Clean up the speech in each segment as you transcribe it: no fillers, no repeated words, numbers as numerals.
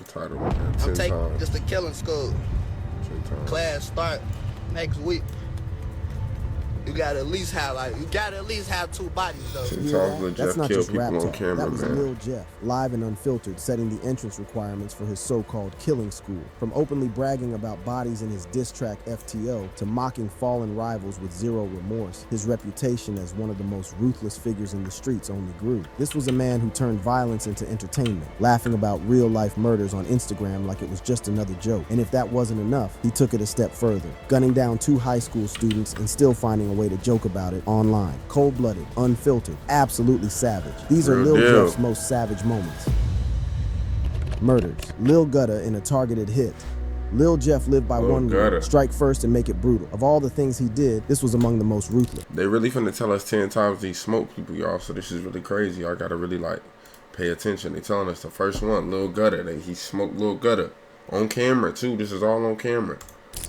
Title I'm 10 taking times. just a killing school. 10 times. Class start next week. You gotta at least have 2 bodies though. 10 times Lil That's Jeff not kill just rap people on talk. camera, That was man. Lil Jeff, live and unfiltered, setting the entrance requirements for his so-called killing school. From openly bragging about bodies in his diss track FTO to mocking fallen rivals with zero remorse, his reputation as one of the most ruthless figures in the streets only grew. This was a man who turned violence into entertainment, laughing about real-life murders on Instagram like it was just another joke. And if that wasn't enough, he took it a step further, gunning down 2 high school students and still finding a way to joke about it online. Cold-blooded, unfiltered, absolutely savage. These are Real Lil deal. Jeff's most savage moments. Murders. Lil Gutta in a targeted hit. Lil Jeff lived by Lil one rule: Gutta. strike first and make it brutal. Of all the things he did, this was among the most ruthless. They really finna tell us 10 times he smoked people, y'all. So this is really crazy. Y'all gotta really like pay attention. They telling us the first one, Lil Gutta. He smoked Lil Gutta on camera too. This is all on camera.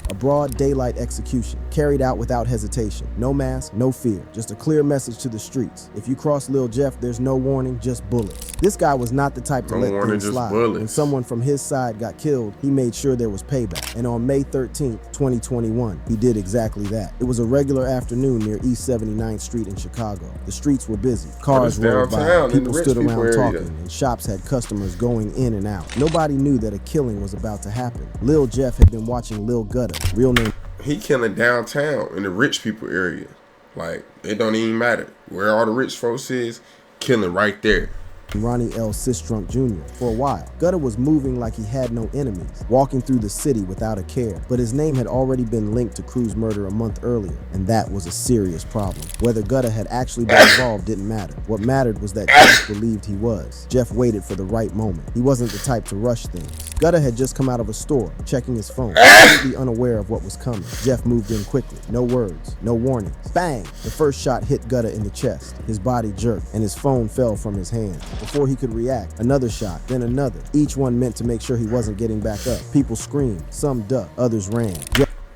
A broad daylight execution, carried out without hesitation. No mask, no fear, just a clear message to the streets. If you cross Lil Jeff, there's no warning, just bullets. This guy was not the type to No let warning, things just slide. bullets. When someone from his side got killed, he made sure there was payback. And on May 13th, 2021, he did exactly that. It was a regular afternoon near East 79th Street in Chicago. The streets were busy. Cars it's rolled by, downtown, in the people rich stood people around area. talking, and shops had customers going in and out. Nobody knew that a killing was about to happen. Lil Jeff had been watching Lil Gutta, real name He killing downtown in the rich people area. Like, it don't even matter. Where all the rich folks is, killing right there. Ronnie L. Sistrunk Jr. For a while, Gutta was moving like he had no enemies, walking through the city without a care. But his name had already been linked to Cruz's murder a month earlier, and that was a serious problem. Whether Gutta had actually been involved didn't matter. What mattered was that Jeff believed he was. Jeff waited for the right moment. He wasn't the type to rush things. Gutta had just come out of a store, checking his phone, completely unaware of what was coming. Jeff moved in quickly. No words, no warnings. Bang! The first shot hit Gutta in the chest. His body jerked, and his phone fell from his hand. Before he could react, another shot, then another, each one meant to make sure he wasn't getting back up. People screamed, some ducked, others ran.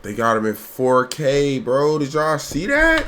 They got him in 4K, bro. Did y'all see that?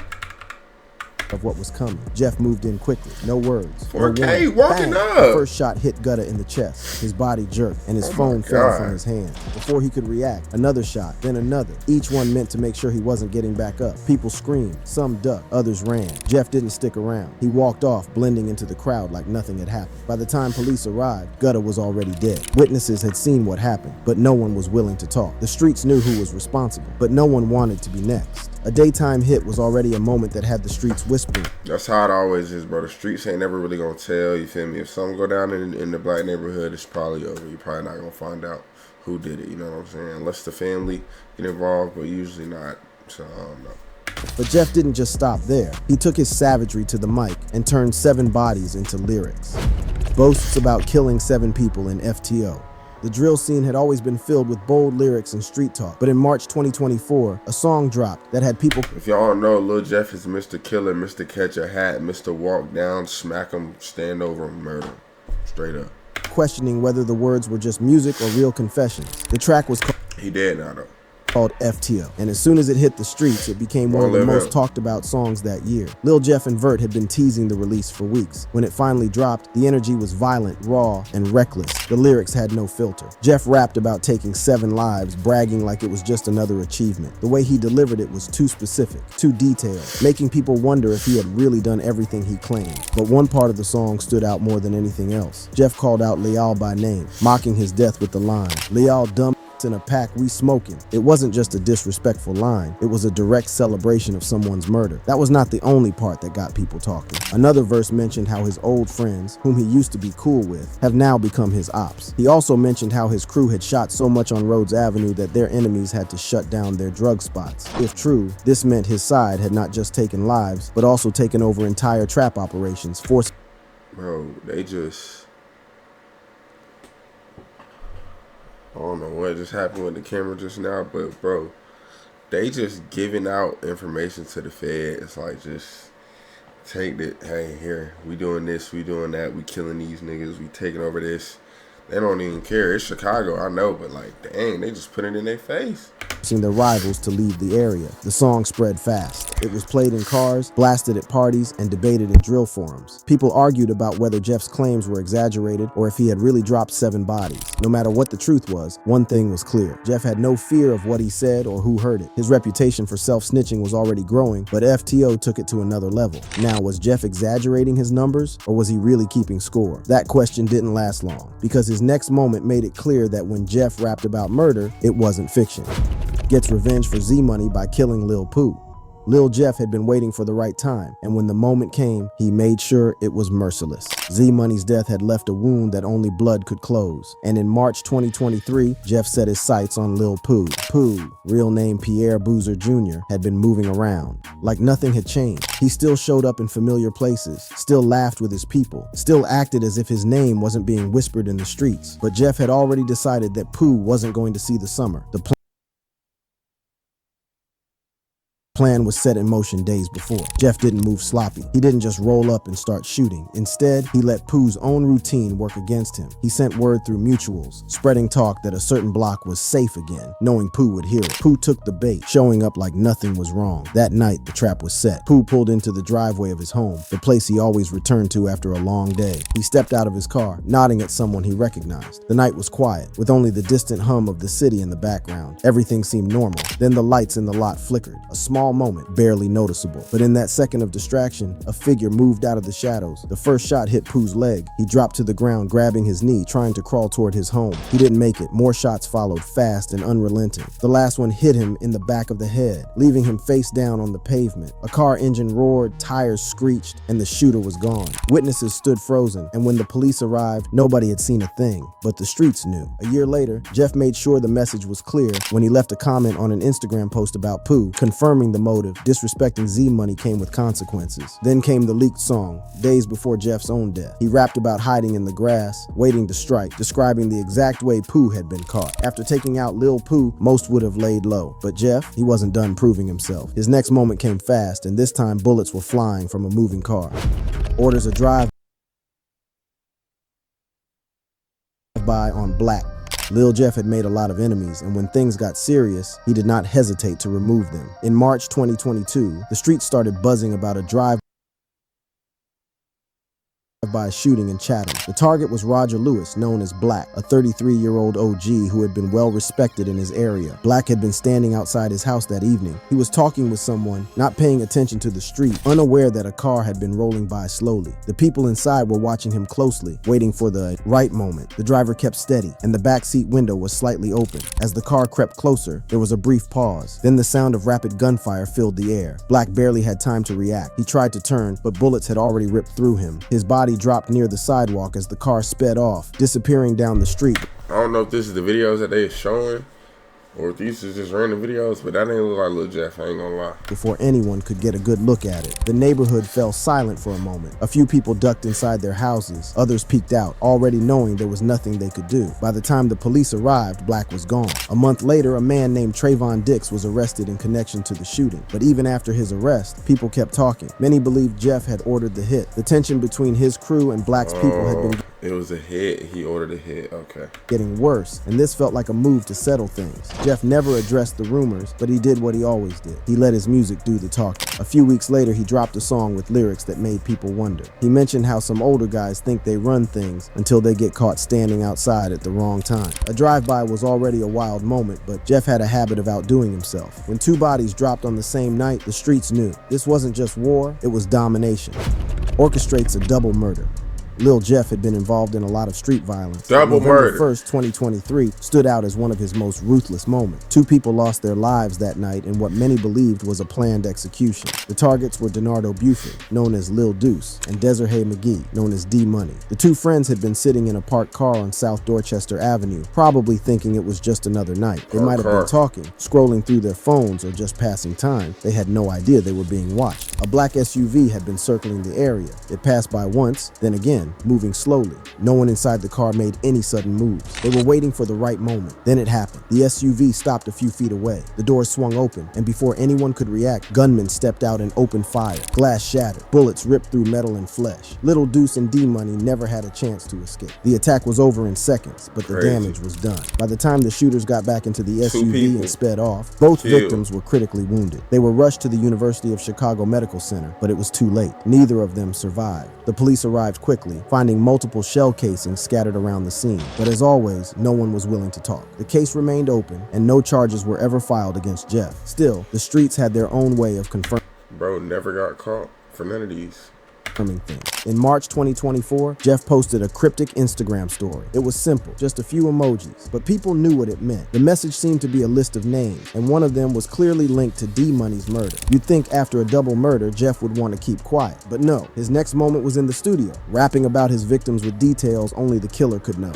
Of what was coming. Jeff moved in quickly. No words. 4K, no walking Bang! up. The first shot hit Gutta in the chest. His body jerked, and his phone fell God. from his hand. Before he could react, another shot, then another, each one meant to make sure he wasn't getting back up. People screamed, some ducked, others ran. Jeff didn't stick around. He walked off, blending into the crowd like nothing had happened. By the time police arrived, Gutta was already dead. Witnesses had seen what happened, but no one was willing to talk. The streets knew who was responsible, but no one wanted to be next. A daytime hit was already a moment that had the streets whispering. That's how it always is, bro. The streets ain't never really gonna tell, you feel me? If something go down in the black neighborhood, it's probably over. You're probably not gonna find out who did it, you know what I'm saying? Unless the family get involved, but usually not. So, I don't know. But Jeff didn't just stop there. He took his savagery to the mic and turned 7 bodies into lyrics. Boasts about killing 7 people in FTO. The drill scene had always been filled with bold lyrics and street talk, but in March 2024, a song dropped that had people. If y'all don't know, Lil Jeff is Mr. Killer, Mr. Catch a Hat, Mr. Walk Down, Smack 'em, Stand Over 'em, Murder. Straight up. Questioning whether the words were just music or real confessions. The track was He dead now, though. called FTO, and as soon as it hit the streets, it became one of the most talked about songs that year. Lil Jeff and Vert had been teasing the release for weeks. When it finally dropped, the energy was violent, raw, and reckless. The lyrics had no filter. Jeff rapped about taking 7 lives, bragging like it was just another achievement. The way he delivered it was too specific, too detailed, making people wonder if he had really done everything he claimed. But one part of the song stood out more than anything else. Jeff called out Leal by name, mocking his death with the line, "Leal dumb in a pack, we smoking." It wasn't just a disrespectful line, it was a direct celebration of someone's murder. That was not the only part that got people talking. Another verse mentioned how his old friends, whom he used to be cool with, have now become his ops. He also mentioned how his crew had shot so much on Rhodes Avenue that their enemies had to shut down their drug spots. If true, this meant his side had not just taken lives, but also taken over entire trap operations, forcing. Bro, they just... I don't know what just happened with the camera just now, but bro, they just giving out information to the Fed. It's like, just take it. Hey, here, we doing this, we doing that, we killing these niggas, we taking over this. They don't even care. It's Chicago, I know, but like, dang, they just put it in their face. forcing their rivals to leave the area. The song spread fast. It was played in cars, blasted at parties, and debated in drill forums. People argued about whether Jeff's claims were exaggerated or if he had really dropped 7 bodies. No matter what the truth was, one thing was clear. Jeff had no fear of what he said or who heard it. His reputation for self-snitching was already growing, but FTO took it to another level. Now, was Jeff exaggerating his numbers, or was he really keeping score? That question didn't last long, because his next moment made it clear that when Jeff rapped about murder, it wasn't fiction. Gets revenge for Z-Money by killing Lil Pooh. Lil Jeff had been waiting for the right time, and when the moment came, he made sure it was merciless. Z-Money's death had left a wound that only blood could close, and in March 2023, Jeff set his sights on Lil Pooh. Pooh, real name Pierre Boozer Jr., had been moving around. Like nothing had changed. He still showed up in familiar places, still laughed with his people, still acted as if his name wasn't being whispered in the streets. But Jeff had already decided that Pooh wasn't going to see the summer. The plan was set in motion days before. Jeff didn't move sloppy. He didn't just roll up and start shooting. Instead, he let Pooh's own routine work against him. He sent word through mutuals, spreading talk that a certain block was safe again, knowing Pooh would hear it. Pooh took the bait, showing up like nothing was wrong. That night, the trap was set. Pooh pulled into the driveway of his home, the place he always returned to after a long day. He stepped out of his car, nodding at someone he recognized. The night was quiet, with only the distant hum of the city in the background. Everything seemed normal. Then the lights in the lot flickered. A small moment, barely noticeable. But in that second of distraction, a figure moved out of the shadows. The first shot hit Pooh's leg. He dropped to the ground, grabbing his knee, trying to crawl toward his home. He didn't make it. More shots followed, fast and unrelenting. The last one hit him in the back of the head, leaving him face down on the pavement. A car engine roared, tires screeched, and the shooter was gone. Witnesses stood frozen, and when the police arrived, nobody had seen a thing. But the streets knew. A year later, Jeff made sure the message was clear when he left a comment on an Instagram post about Pooh, confirming the motive. Disrespecting Z-Money came with consequences. Then came the leaked song, days before Jeff's own death. He rapped about hiding in the grass, waiting to strike, describing the exact way Pooh had been caught. After taking out Lil Pooh, most would have laid low. But Jeff, he wasn't done proving himself. His next moment came fast, and this time bullets were flying from a moving car. Orders a drive-by on Black. Lil Jeff had made a lot of enemies, and when things got serious, he did not hesitate to remove them. In March 2022, the streets started buzzing about a drive-by shooting in Chatham. The target was Roger Lewis, known as Black, a 33-year-old OG who had been well respected in his area. Black had been standing outside his house that evening. He was talking with someone, not paying attention to the street, unaware that a car had been rolling by slowly. The people inside were watching him closely, waiting for the right moment. The driver kept steady, and the backseat window was slightly open. As the car crept closer, there was a brief pause. Then the sound of rapid gunfire filled the air. Black barely had time to react. He tried to turn, but bullets had already ripped through him. His body dropped near the sidewalk as the car sped off, disappearing down the street. I don't know if this is the videos that they showing or if these are just random videos, but that ain't look like Lil Jeff, I ain't gonna lie. Before anyone could get a good look at it, the neighborhood fell silent for a moment. A few people ducked inside their houses, others peeked out, already knowing there was nothing they could do. By the time the police arrived, Black was gone. A month later, a man named Trayvon Dix was arrested in connection to the shooting. But even after his arrest, people kept talking. Many believed Jeff had ordered the hit. The tension between his crew and Black's people had been It was a hit. He ordered a hit. Okay. getting worse, and this felt like a move to settle things. Jeff never addressed the rumors, but he did what he always did. He let his music do the talking. A few weeks later, he dropped a song with lyrics that made people wonder. He mentioned how some older guys think they run things until they get caught standing outside at the wrong time. A drive-by was already a wild moment, but Jeff had a habit of outdoing himself. When 2 bodies dropped on the same night, the streets knew. This wasn't just war, it was domination. Orchestrates a double murder. Lil Jeff had been involved in a lot of street violence. Double murder. November 1st, 2023 stood out as one of his most ruthless moments. 2 people lost their lives that night in what many believed was a planned execution. The targets were Donardo Buford, known as Lil Deuce, and Desiree McGee, known as D-Money. The 2 friends had been sitting in a parked car on South Dorchester Avenue, probably thinking it was just another night. They might have been talking, scrolling through their phones, or just passing time. They had no idea they were being watched. A black SUV had been circling the area. It passed by once, then again. then, moving slowly. No one inside the car made any sudden moves. They were waiting for the right moment. Then it happened. The SUV stopped a few feet away. The doors swung open, and before anyone could react, gunmen stepped out and opened fire. Glass shattered. Bullets ripped through metal and flesh. Little Deuce and D-Money never had a chance to escape. The attack was over in seconds, but the damage was done. By the time the shooters got back into the SUV and sped off, both victims were critically wounded. They were rushed to the University of Chicago Medical Center, but it was too late. Neither of them survived. The police arrived quickly, finding multiple shell casings scattered around the scene. But as always, no one was willing to talk. The case remained open, and no charges were ever filed against Jeff. Still, the streets had their own way of confirming. Bro never got caught for none of these. Things. In March 2024, Jeff posted a cryptic Instagram story. It was simple, just a few emojis, but people knew what it meant. The message seemed to be a list of names, and one of them was clearly linked to D-Money's murder. You'd think after a double murder, Jeff would want to keep quiet, but no. His next moment was in the studio, rapping about his victims with details only the killer could know.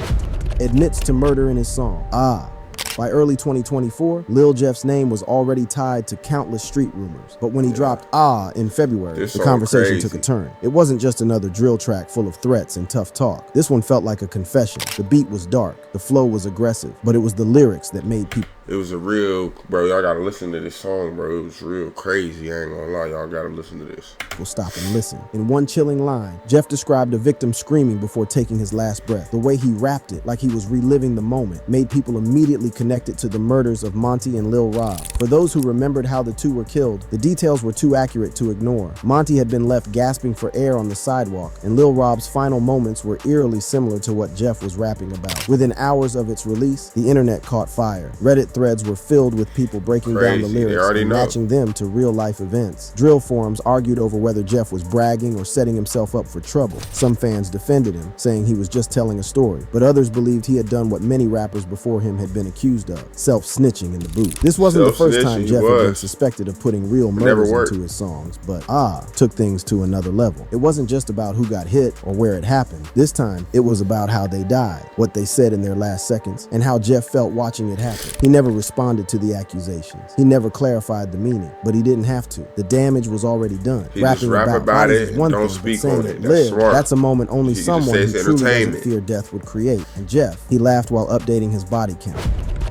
Admits to murder in his song, Ah. By early 2024, Lil Jeff's name was already tied to countless street rumors. But when he dropped Ah in February, the conversation took a turn. It wasn't just another drill track full of threats and tough talk. This one felt like a confession. The beat was dark, the flow was aggressive, but it was the lyrics that made people. It was a real, bro, y'all gotta listen to this song, bro. It was real crazy. I ain't gonna lie, y'all gotta listen to this. We'll stop and listen. In one chilling line, Jeff described a victim screaming before taking his last breath. The way he rapped it, like he was reliving the moment, made people immediately connect it to the murders of Monty and Lil Rob. For those who remembered how the two were killed, the details were too accurate to ignore. Monty had been left gasping for air on the sidewalk, and Lil Rob's final moments were eerily similar to what Jeff was rapping about. Within hours of its release, the internet caught fire. Reddit threads were filled with people breaking down the lyrics and matching them to real-life events. Drill forums argued over whether Jeff was bragging or setting himself up for trouble. Some fans defended him, saying he was just telling a story, but others believed he had done what many rappers before him had been accused of, self-snitching in the booth. This wasn't the first time Jeff had been suspected of putting real murders into his songs, but Ah took things to another level. It wasn't just about who got hit or where it happened. This time, it was about how they died, what they said in their last seconds, and how Jeff felt watching it happen. He never responded to the accusations. He never clarified the meaning, but he didn't have to. The damage was already done. He rapping about it, and don't speak on it. That's smart. That's a moment only someone who truly doesn't fear death would create. And Jeff, he laughed while updating his body count.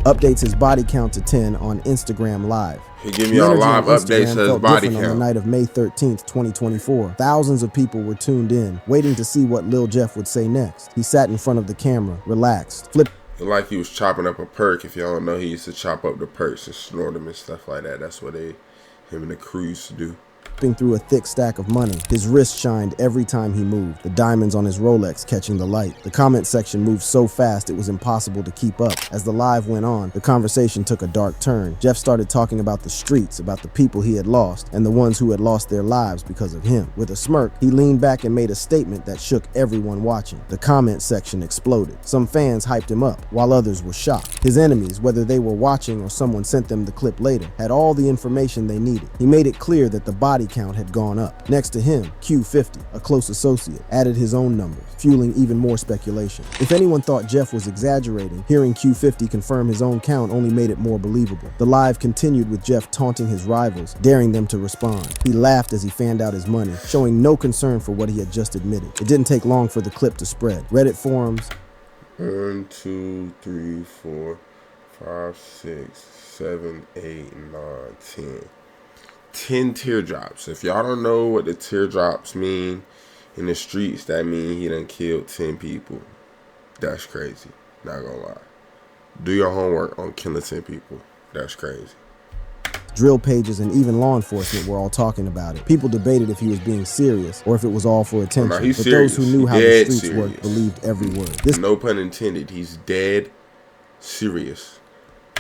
Updates his body count to 10 on Instagram Live. He give me all live updates to his body count. On the night of May 13th, 2024, thousands of people were tuned in, waiting to see what Lil Jeff would say next. He sat in front of the camera, relaxed, flipped. Like he was chopping up a perk. If y'all don't know, he used to chop up the perks and snort them and stuff like that. That's what him and the crew used to do. Through a thick stack of money. His wrist shined every time he moved, the diamonds on his Rolex catching the light. The comment section moved so fast it was impossible to keep up. As the live went on, the conversation took a dark turn. Jeff started talking about the streets, about the people he had lost, and the ones who had lost their lives because of him. With a smirk, he leaned back and made a statement that shook everyone watching. The comment section exploded. Some fans hyped him up, while others were shocked. His enemies, whether they were watching or someone sent them the clip later, had all the information they needed. He made it clear that the body count had gone up. Next to him, Q50, a close associate, added his own numbers, fueling even more speculation. If anyone thought Jeff was exaggerating, hearing Q50 confirm his own count only made it more believable. The live continued with Jeff taunting his rivals, daring them to respond. He laughed as he fanned out his money, showing no concern for what he had just admitted. It didn't take long for the clip to spread. Reddit forums. 1, 2, 3, 4, 5, 6, 7, 8, 9, 10. 10 teardrops. If y'all don't know what the teardrops mean in the streets, that means he done killed 10 people. That's crazy. Not gonna lie. Do your homework on killing 10 people. That's crazy. Drill pages and even law enforcement were all talking about it. People debated if he was being serious or if it was all for attention. No, he's but serious. Those who knew how the streets worked believed every word. This no pun intended. He's dead serious.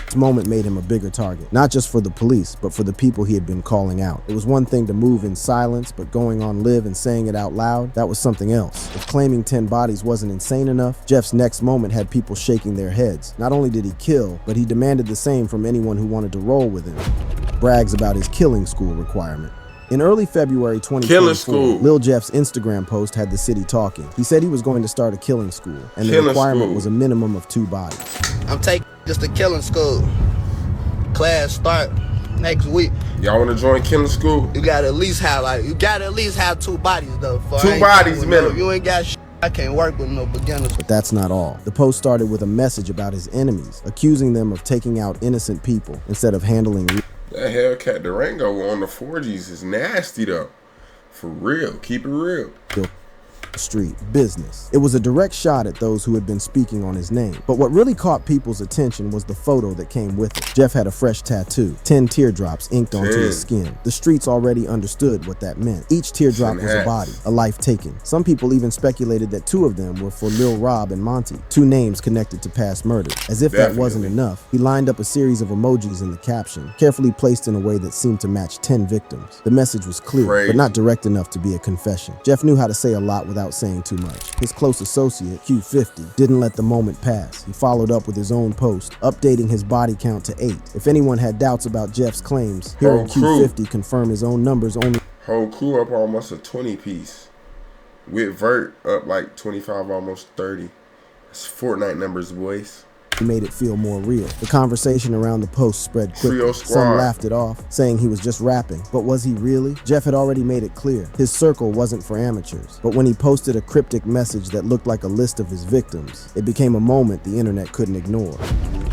This moment made him a bigger target, not just for the police, but for the people he had been calling out. It was one thing to move in silence, but going on live and saying it out loud, that was something else. If claiming 10 bodies wasn't insane enough, Jeff's next moment had people shaking their heads. Not only did he kill, but he demanded the same from anyone who wanted to roll with him. Brags about his killing school requirement. In early February 2024, Lil Jeff's Instagram post had the city talking. He said he was going to start a killing school, and the requirement was a minimum of 2 bodies. I'm taking just a killing school. Class start next week. Y'all want to join killing school? You gotta at least have 2 bodies though. 2 bodies minimum. You ain't got I can't work with no beginners. But that's not all. The post started with a message about his enemies, accusing them of taking out innocent people instead of handling. That Hellcat Durango on the 4Gs is nasty though. For real. Keep it real. Street business. It was a direct shot at those who had been speaking on his name. But what really caught people's attention was the photo that came with it. Jeff had a fresh tattoo, 10 teardrops inked onto his skin. The streets already understood what that meant. Each teardrop was a body, a life taken. Some people even speculated that 2 of them were for Lil Rob and Monty, 2 names connected to past murders. As if that wasn't enough, he lined up a series of emojis in the caption, carefully placed in a way that seemed to match 10 victims. The message was clear, but not direct enough to be a confession. Jeff knew how to say a lot without saying too much. His close associate, Q50, didn't let the moment pass. He followed up with his own post, updating his body count to 8. If anyone had doubts about Jeff's claims, hearing Q50 confirm his own numbers only. Whole crew up almost a 20 piece. With Vert up like 25, almost 30. It's Fortnite numbers, boys. Made it feel more real. The conversation around the post spread quickly. Some laughed it off, saying he was just rapping. But was he really? Jeff had already made it clear. His circle wasn't for amateurs. But when he posted a cryptic message that looked like a list of his victims, it became a moment the internet couldn't ignore.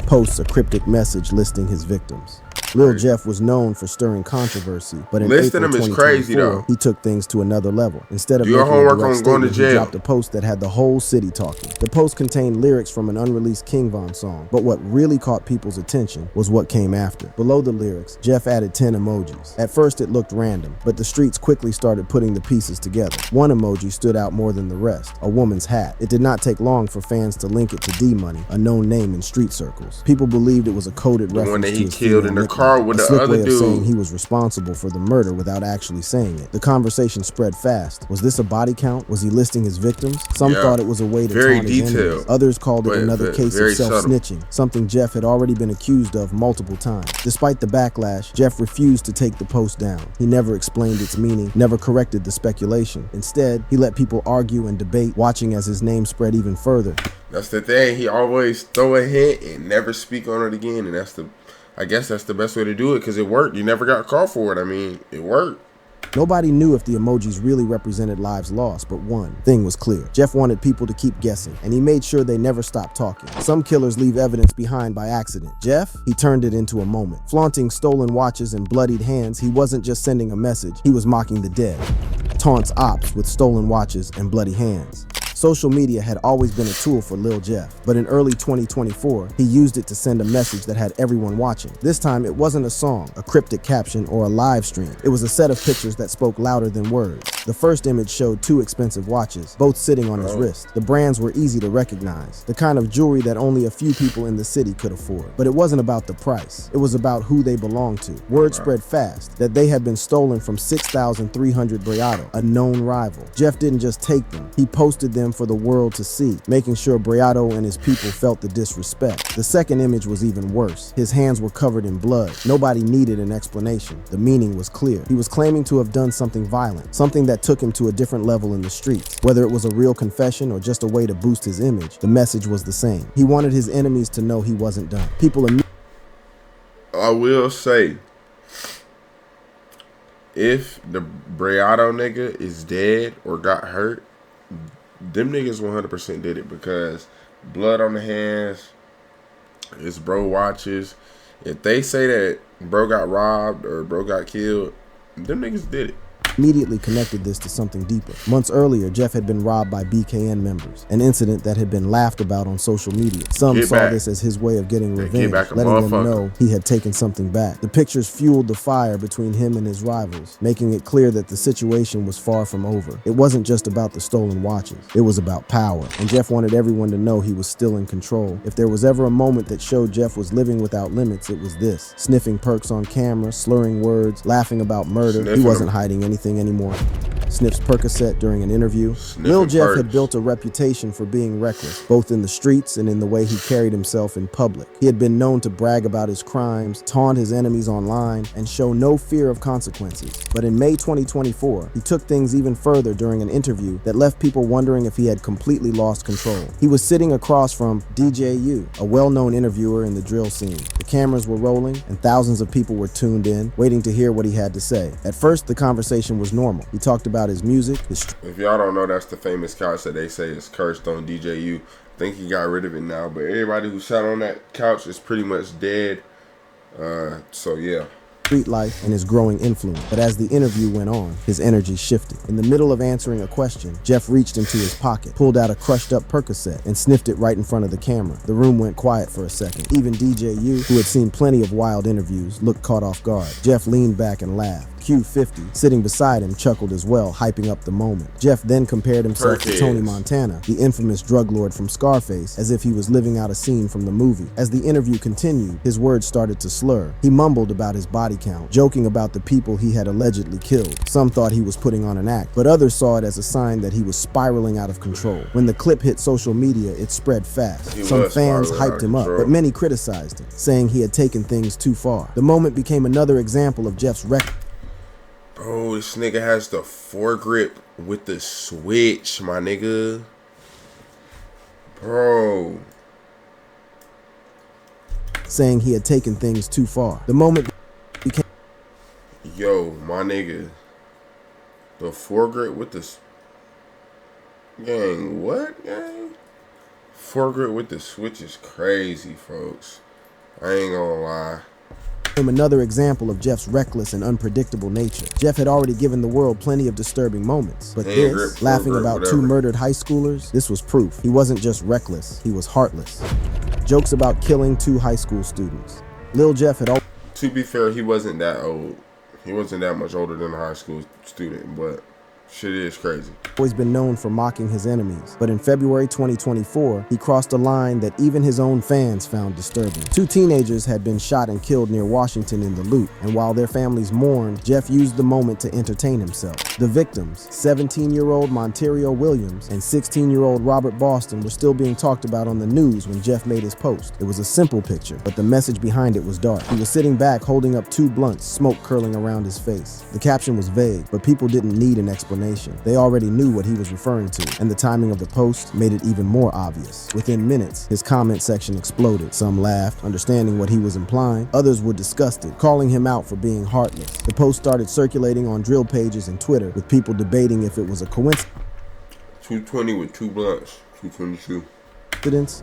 Posts a cryptic message listing his victims. Lil Jeff was known for stirring controversy, but in April 2024, he took things to another level. Instead of making a direct statement, he dropped a post that had the whole city talking. The post contained lyrics from an unreleased King Von song, but what really caught people's attention was what came after. Below the lyrics, Jeff added 10 emojis. At first it looked random, but the streets quickly started putting the pieces together. One emoji stood out more than the rest, a woman's hat. It did not take long for fans to link it to D-Money, a known name in street circles. People believed it was a coded reference to his killed in the car with the other dude, saying he was responsible for the murder without actually saying it. The conversation spread fast. Was this a body count? Was he listing his victims? Some thought it was a way to taunt his enemies. Others called it another case of self-snitching, something Jeff had already been accused of multiple times. Despite the backlash, Jeff refused to take the post down. He never explained its meaning, never corrected the speculation. Instead, he let people argue and debate, watching as his name spread even further. That's the thing. He always throw a hint and never speak on it again, and I guess that's the best way to do it because it worked. You never got called for it. I mean, it worked. Nobody knew if the emojis really represented lives lost, but one thing was clear. Jeff wanted people to keep guessing, and he made sure they never stopped talking. Some killers leave evidence behind by accident. Jeff, he turned it into a moment. Flaunting stolen watches and bloodied hands, he wasn't just sending a message, he was mocking the dead. Taunts Opps with stolen watches and bloody hands. Social media had always been a tool for Lil Jeff, but in early 2024, he used it to send a message that had everyone watching. This time, it wasn't a song, a cryptic caption, or a live stream. It was a set of pictures that spoke louder than words. The first image showed 2 expensive watches, both sitting on his wrist. The brands were easy to recognize, the kind of jewelry that only a few people in the city could afford. But it wasn't about the price. It was about who they belonged to. Word spread fast that they had been stolen from 6,300 Breado, a known rival. Jeff didn't just take them, he posted them for the world to see, making sure Breado and his people felt the disrespect. The second image was even worse. His hands were covered in blood. Nobody needed an explanation. The meaning was clear. He was claiming to have done something violent, something that took him to a different level in the streets. Whether it was a real confession or just a way to boost his image, the message was the same. He wanted his enemies to know he wasn't done. I will say, if the Breado nigga is dead or got hurt, them niggas 100% did it because blood on the hands, it's bro watches. If they say that bro got robbed or bro got killed, them niggas did it. Immediately connected this to something deeper. Months earlier, Jeff had been robbed by BKN members, an incident that had been laughed about on social media. Some saw this as his way of getting revenge, letting them know he had taken something back. The pictures fueled the fire between him and his rivals, making it clear that the situation was far from over. It wasn't just about the stolen watches, it was about power, and Jeff wanted everyone to know he was still in control. If there was ever a moment that showed Jeff was living without limits, it was this. Sniffing perks on camera, slurring words, laughing about murder. He wasn't hiding anything anymore. Sniffs Percocet during an interview. Lil Jeff had built a reputation for being reckless, both in the streets and in the way he carried himself in public. He had been known to brag about his crimes, taunt his enemies online, and show no fear of consequences. But in May 2024, he took things even further during an interview that left people wondering if he had completely lost control. He was sitting across from DJ U, a well-known interviewer in the drill scene. The Cameras were rolling, and thousands of people were tuned in, waiting to hear what he had to say. At first, the conversation was normal. He talked about his music, If y'all don't know, that's the famous couch that they say is cursed on DJU. I think he got rid of it now, but everybody who sat on that couch is pretty much dead. So yeah. street life, and his growing influence. But as the interview went on, his energy shifted. In the middle of answering a question, Jeff reached into his pocket, pulled out a crushed up Percocet, and sniffed it right in front of the camera. The room went quiet for a second. Even DJU, who had seen plenty of wild interviews, looked caught off guard. Jeff leaned back and laughed. Q50, sitting beside him, chuckled as well, hyping up the moment. Jeff then compared himself to Tony Montana, the infamous drug lord from Scarface, as if he was living out a scene from the movie. As the interview continued, his words started to slur. He mumbled about his body count, joking about the people he had allegedly killed. Some thought he was putting on an act, but others saw it as a sign that he was spiraling out of control. When the clip hit social media, it spread fast. Some fans hyped him up, but many criticized him, saying he had taken things too far. The moment became another example of Jeff's Bro, this nigga has the foregrip with the switch, my nigga. Bro. saying he had taken things too far. The moment became... Yo, my nigga. The foregrip with the... Gang, what, gang? Foregrip with the switch is crazy, folks. I ain't gonna lie. Another example of Jeff's reckless and unpredictable nature. Jeff had already given the world plenty of disturbing moments, but this, laughing about two murdered high schoolers, this was proof. He wasn't just reckless, he was heartless. Jokes about killing 2 high school students. Lil Jeff had To be fair, he wasn't that old. He wasn't that much older than a high school student, but shit is crazy. Always been known for mocking his enemies, but in February 2024, he crossed a line that even his own fans found disturbing. 2 teenagers had been shot and killed near Washington in the Loop, and while their families mourned, Jeff used the moment to entertain himself. The victims, 17-year-old Monterio Williams and 16-year-old Robert Boston, were still being talked about on the news when Jeff made his post. It was a simple picture, but the message behind it was dark. He was sitting back holding up 2 blunts, smoke curling around his face. The caption was vague, but people didn't need an explanation. They already knew what he was referring to, and the timing of the post made it even more obvious. Within minutes, his comment section exploded. Some laughed, understanding what he was implying. Others were disgusted, calling him out for being heartless. The post started circulating on drill pages and Twitter, with people debating if it was a coincidence 220 with 2 blunts. 222.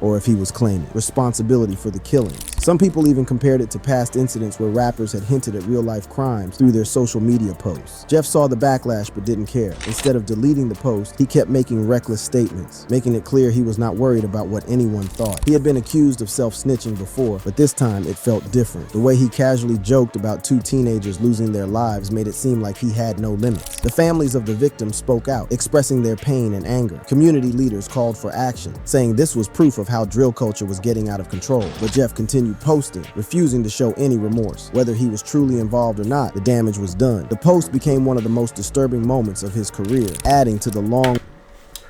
or if he was claiming responsibility for the killings. Some people even compared it to past incidents where rappers had hinted at real-life crimes through their social media posts. Jeff saw the backlash but didn't care. Instead of deleting the post, he kept making reckless statements, making it clear he was not worried about what anyone thought. He had been accused of self-snitching before, but this time it felt different. The way he casually joked about 2 teenagers losing their lives made it seem like he had no limits. The families of the victims spoke out, expressing their pain and anger. Community leaders called for action, saying this was proof of how drill culture was getting out of control. But Jeff continued posting, refusing to show any remorse. Whether he was truly involved or not, the damage was done. The post became one of the most disturbing moments of his career, adding to the long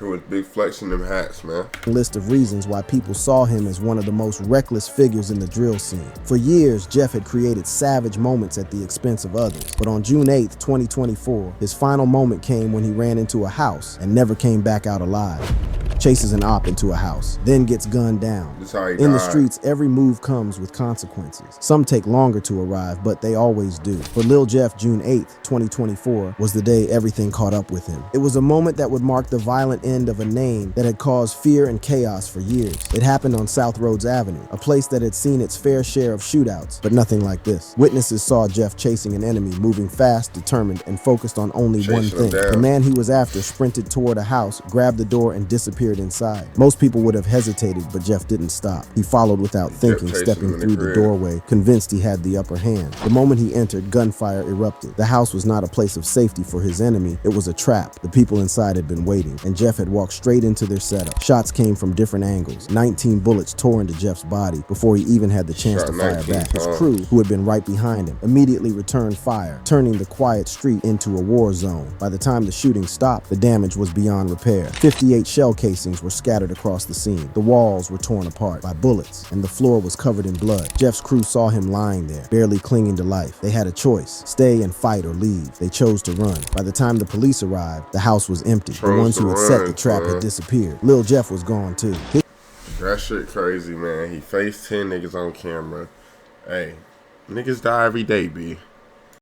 It was big flexing them hats, man. list of reasons why people saw him as one of the most reckless figures in the drill scene. For years, Jeff had created savage moments at the expense of others. But on June 8th, 2024, his final moment came when he ran into a house and never came back out alive. Chases an op into a house, then gets gunned down. That's how he In the died. streets, every move comes with consequences. Some take longer to arrive, but they always do. For Lil Jeff, June 8th, 2024 was the day everything caught up with him. It was a moment that would mark the violent end of a name that had caused fear and chaos for years. It happened on South Rhodes Avenue, a place that had seen its fair share of shootouts, but nothing like this. Witnesses saw Jeff chasing an enemy, moving fast, determined, and focused on only one Chasing him thing. down. The man he was after sprinted toward a house, grabbed the door, and disappeared inside. Most people would have hesitated, but Jeff didn't stop. He followed without thinking, chasing stepping him in the through the crib. doorway, convinced he had the upper hand. The moment he entered, gunfire erupted. The house was not a place of safety for his enemy. It was a trap. The people inside had been waiting, and Jeff had walked straight into their setup. Shots came from different angles. 19 bullets tore into Jeff's body before he even had the chance Shot to fire 19 back. His times. crew, who had been right behind him, immediately returned fire, turning the quiet street into a war zone. By the time the shooting stopped, the damage was beyond repair. 58 shell casings were scattered across the scene. The walls were torn apart by bullets, and the floor was covered in blood. Jeff's crew saw him lying there, barely clinging to life. They had a choice: stay and fight or leave. They chose to run. By the time the police arrived, the house was empty. The ones who had set the trap had disappeared. Lil Jeff was gone too. That shit crazy, man. He faced 10 niggas on camera. Hey, niggas die every day, B.